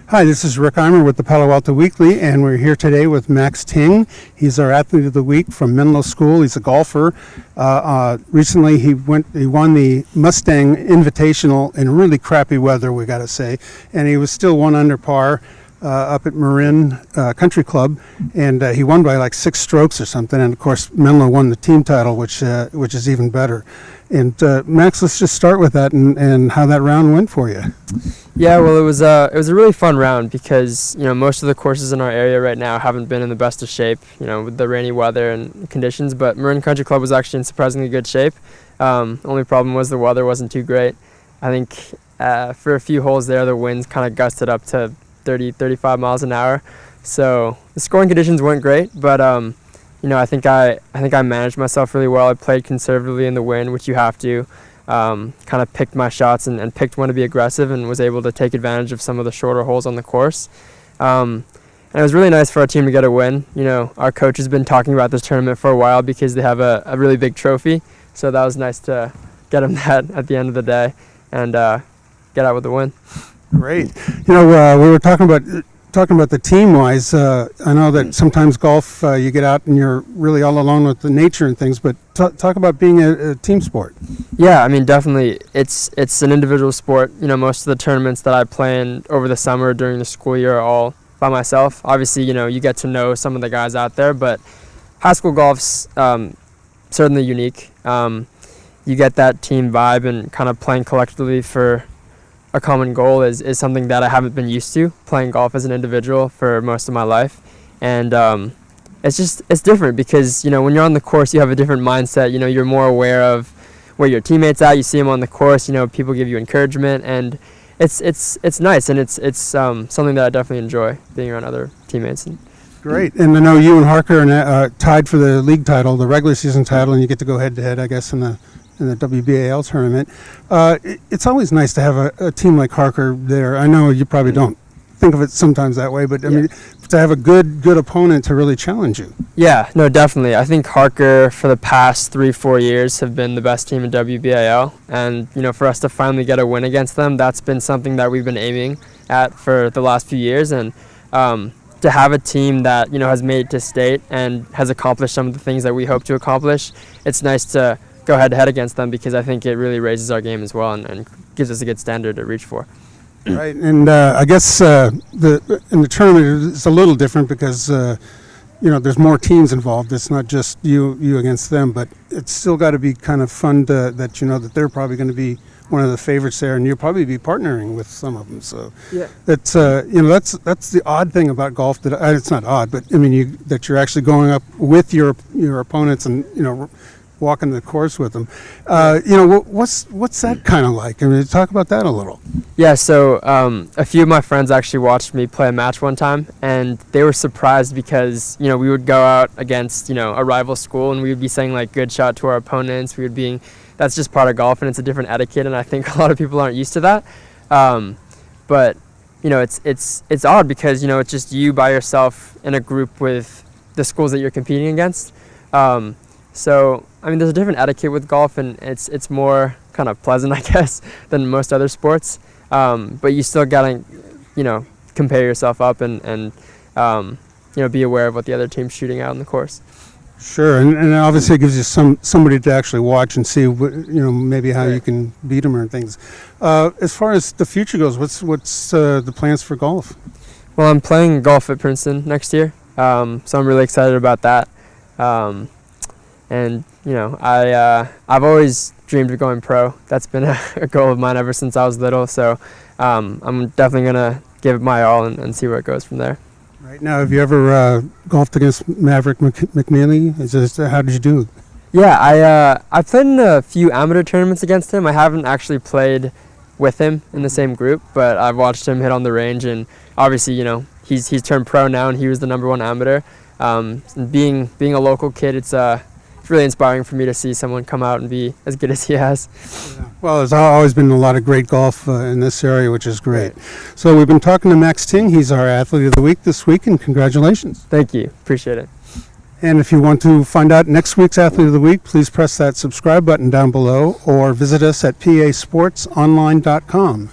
Hi, this is Rick Eymer with the Palo Alto Weekly, and we're here today with Max Ting. He's our Athlete of the Week from Menlo School. He's a golfer. Recently, he won the Mustang Invitational in really crappy weather, we got to say, and he was still 1 under par up at Marin Country Club, and he won by like 6 strokes or something. And of course, Menlo won the team title, which is even better. And Max, let's just start with that and how that round went for you. Yeah, well, it was a really fun round because most of the courses in our area right now haven't been in the best of shape, with the rainy weather and conditions. But Marin Country Club was actually in surprisingly good shape. Only problem was the weather wasn't too great. I think for a few holes there, the winds kind of gusted up to 30, 35 miles an hour. So the scoring conditions weren't great, but I think I managed myself really well. I played conservatively in the wind, which you have to. Kind of picked my shots and picked when to be aggressive, and was able to take advantage of some of the shorter holes on the course. And it was really nice for our team to get a win. Our coach has been talking about this tournament for a while because they have a really big trophy. So that was nice to get him that at the end of the day and get out with the win. Great. We were talking about the team-wise. I know that sometimes golf, you get out and you're really all alone with the nature and things, but talk about being a team sport. Yeah, I mean, definitely. It's an individual sport. Most of the tournaments that I play in over the summer during the school year are all by myself. Obviously, you get to know some of the guys out there, but high school golf's certainly unique. You get that team vibe, and kind of playing collectively for a common goal is something that I haven't been used to, playing golf as an individual for most of my life. And it's different because when you're on the course, you have a different mindset. You're more aware of where your teammates at. You see them on the course, people give you encouragement, and it's nice, and it's something that I definitely enjoy, being around other teammates. Great. And I know you and Harker are tied for the league title, the regular season title, and you get to go head to head, I guess, in the WBAL tournament. It's always nice to have a team like Harker there. I know you probably don't think of it sometimes that way, but I mean, to have a good opponent to really challenge you. Yeah, no, definitely. I think Harker for the past 3-4 years have been the best team in WBAL, and for us to finally get a win against them, that's been something that we've been aiming at for the last few years. And to have a team that has made it to state and has accomplished some of the things that we hope to accomplish, it's nice to go head-to-head against them, because I think it really raises our game as well and gives us a good standard to reach for. Right, and I guess in the tournament it's a little different because there's more teams involved. It's not just you against them, but it's still got to be kind of fun that that they're probably going to be one of the favorites there, and you'll probably be partnering with some of them. So yeah, that's that's the odd thing about golf. That it's not odd, but I mean that you're actually going up with your opponents and walking the course with them. What's that kind of like? I mean, talk about that a little. Yeah, so a few of my friends actually watched me play a match one time, and they were surprised because we would go out against a rival school, and we would be saying like "good shot" to our opponents. We would be, that's just part of golf, and it's a different etiquette, and I think a lot of people aren't used to that. But it's odd because it's just you by yourself in a group with the schools that you're competing against. So, I mean, there's a different etiquette with golf, and it's more kind of pleasant, I guess, than most other sports. But you still gotta, compare yourself up and be aware of what the other team's shooting out on the course. Sure, and obviously it gives you somebody to actually watch and see maybe how you can beat them or things. As far as the future goes, what's the plans for golf? Well, I'm playing golf at Princeton next year, so I'm really excited about that. And I've always dreamed of going pro. That's been a goal of mine ever since I was little. So I'm definitely gonna give it my all and see where it goes from there. Right now, have you ever golfed against Maverick McNeely? How did you do? Yeah, I played in a few amateur tournaments against him. I haven't actually played with him in the same group, but I've watched him hit on the range, and obviously, he's turned pro now, and he was the #1 amateur. Being a local kid, it's really inspiring for me to see someone come out and be as good as he has. Yeah. Well, there's always been a lot of great golf in this area, which is great. Right. So we've been talking to Max Ting. He's our Athlete of the Week this week, and congratulations. Thank you. Appreciate it. And if you want to find out next week's Athlete of the Week, please press that subscribe button down below or visit us at pasportsonline.com.